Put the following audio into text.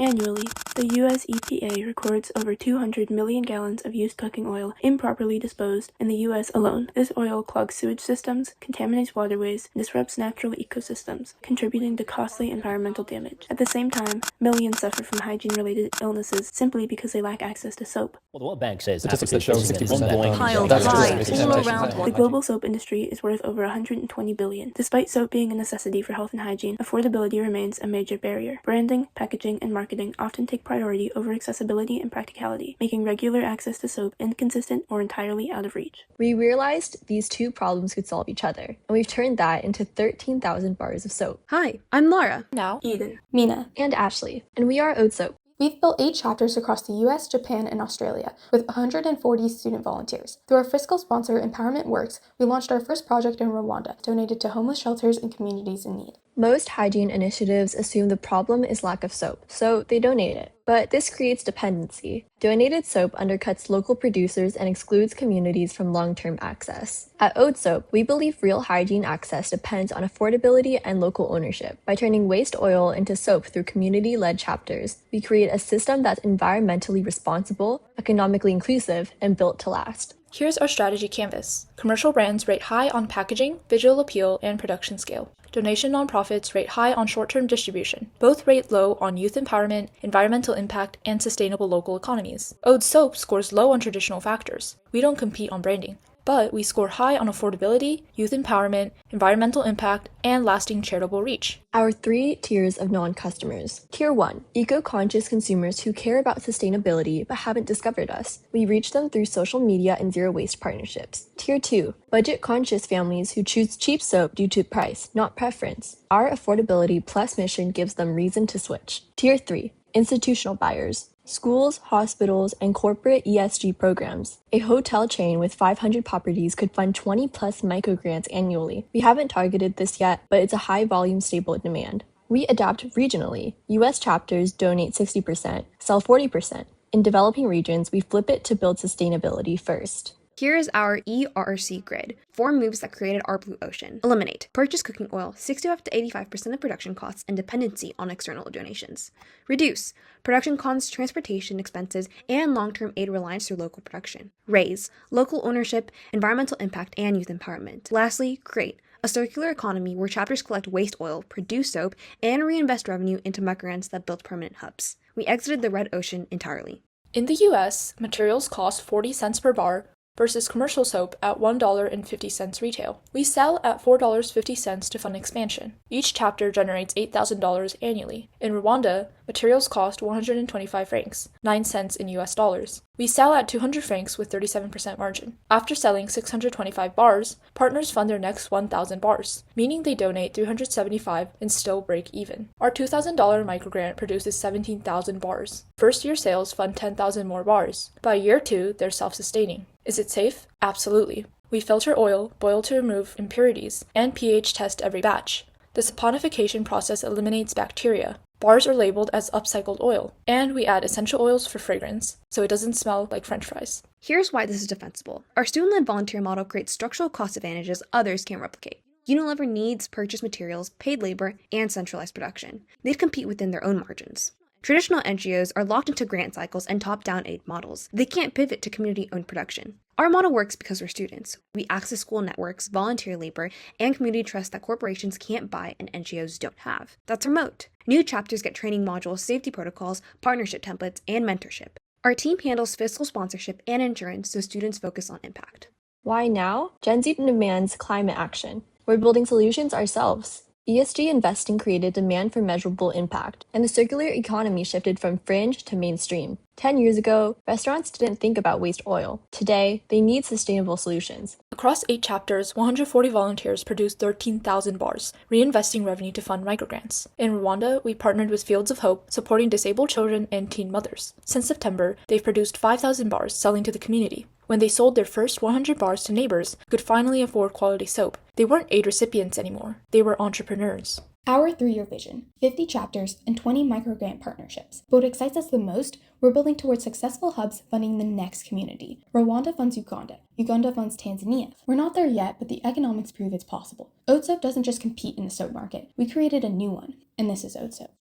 Annually, the U.S. EPA records over 200 million gallons of used cooking oil improperly disposed in the U.S. alone. This oil clogs sewage systems, contaminates waterways, and disrupts natural ecosystems, contributing to costly environmental damage. At the same time, millions suffer from hygiene-related illnesses simply because they lack access to soap. Well, the World Bank says Statistics Africa that show is facing an 60% ongoing piled That's high just all sanitation. around The global soap industry is worth over $120 billion. Despite soap being a necessity for health and hygiene, affordability remains a major barrier. Branding, packaging, and marketing often take priority over accessibility and practicality, making regular access to soap inconsistent or entirely out of reach. We realized these two problems could solve each other, and we've turned that into 13,000 bars of soap. Hi, I'm Lara. Now, Eden, Mina, And Ashley, and we are Oat Soap. we've built 8 chapters across the US, Japan, and Australia with 140 student volunteers. Through our fiscal sponsor Empowerment Works, we launched our first project in Rwanda, donated to homeless shelters and communities in need. Most hygiene initiatives assume the problem is lack of soap, so they donate it. But this creates dependency. Donated soap undercuts local producers and excludes communities from long-term access. At Oat Soap, we believe real hygiene access depends on affordability and local ownership. By turning waste oil into soap through community-led chapters, we create a system that's environmentally responsible, economically inclusive, and built to last. here's our strategy canvas. Commercial brands rate high on packaging, visual appeal, and production scale. Donation nonprofits rate high on short-term distribution. Both rate low on youth empowerment, environmental impact, and sustainable local economies. Ode Soap scores low on traditional factors. We don't compete on branding, but we score high on affordability, youth empowerment, environmental impact, and lasting charitable reach. Our 3 tiers of non-customers. Tier 1, eco-conscious consumers who care about sustainability but haven't discovered us. We reach them through social media and zero-waste partnerships. Tier 2, budget-conscious families who choose cheap soap due to price, not preference. Our affordability plus mission gives them reason to switch. Tier 3, institutional buyers. Schools, hospitals, and corporate ESG programs. A hotel chain with 500 properties could fund 20+ microgrants annually. We haven't targeted this yet, but it's a high-volume stable demand. We adapt regionally. US chapters donate 60%, sell 40%. In developing regions, we flip it to build sustainability first. Here is our ERC grid. 4 moves that created our blue ocean. Eliminate. Purchase cooking oil, 65 to 85% of production costs and dependency on external donations. Reduce. Production costs, transportation expenses, and long-term aid reliance through local production. Raise. Local ownership, environmental impact, and youth empowerment. Lastly, create. A circular economy where chapters collect waste oil, produce soap, and reinvest revenue into microgrants that build permanent hubs. We exited the red ocean entirely. In the US, materials cost 40 cents per bar versus commercial soap at $1.50 retail. We sell at $4.50 to fund expansion. Each chapter generates $8,000 annually. In Rwanda, materials cost 125 francs, 9 cents in US dollars. We sell at 200 francs with 37% margin. After selling 625 bars, partners fund their next 1,000 bars, meaning they donate 375 and still break even. Our $2,000 microgrant produces 17,000 bars. First-year sales fund 10,000 more bars. By year 2, they're self-sustaining. Is it safe? Absolutely. We filter oil, boil to remove impurities, and pH test every batch. The saponification process eliminates bacteria. Bars are labeled as upcycled oil, and we add essential oils for fragrance, so it doesn't smell like French fries. Here's why this is defensible. Our student-led volunteer model creates structural cost advantages others can't replicate. Unilever needs purchased materials, paid labor, and centralized production. They'd compete within their own margins. Traditional NGOs are locked into grant cycles and top-down aid models. They can't pivot to community-owned production. Our model works because we're students. We access school networks, volunteer labor, and community trust that corporations can't buy and NGOs don't have. That's remote. New chapters get training modules, safety protocols, partnership templates, and mentorship. Our team handles fiscal sponsorship and insurance so students focus on impact. Why now? Gen Z demands climate action. We're building solutions ourselves. ESG investing created demand for measurable impact, and the circular economy shifted from fringe to mainstream. 10 years ago, restaurants didn't think about waste oil. Today, they need sustainable solutions. Across 8 chapters, 140 volunteers produced 13,000 bars, reinvesting revenue to fund microgrants. In Rwanda, we partnered with Fields of Hope, supporting disabled children and teen mothers. Since September, they've produced 5,000 bars, selling to the community. When they sold their first 100 bars to neighbors who could finally afford quality soap, they weren't aid recipients anymore. They were entrepreneurs. Our 3-year vision, 50 chapters, and 20 microgrant partnerships. But what excites us the most, we're building towards successful hubs funding the next community. Rwanda funds Uganda. Uganda funds Tanzania. We're not there yet, but the economics prove it's possible. Oat Soap doesn't just compete in the soap market. We created a new one, and this is Oat Soap.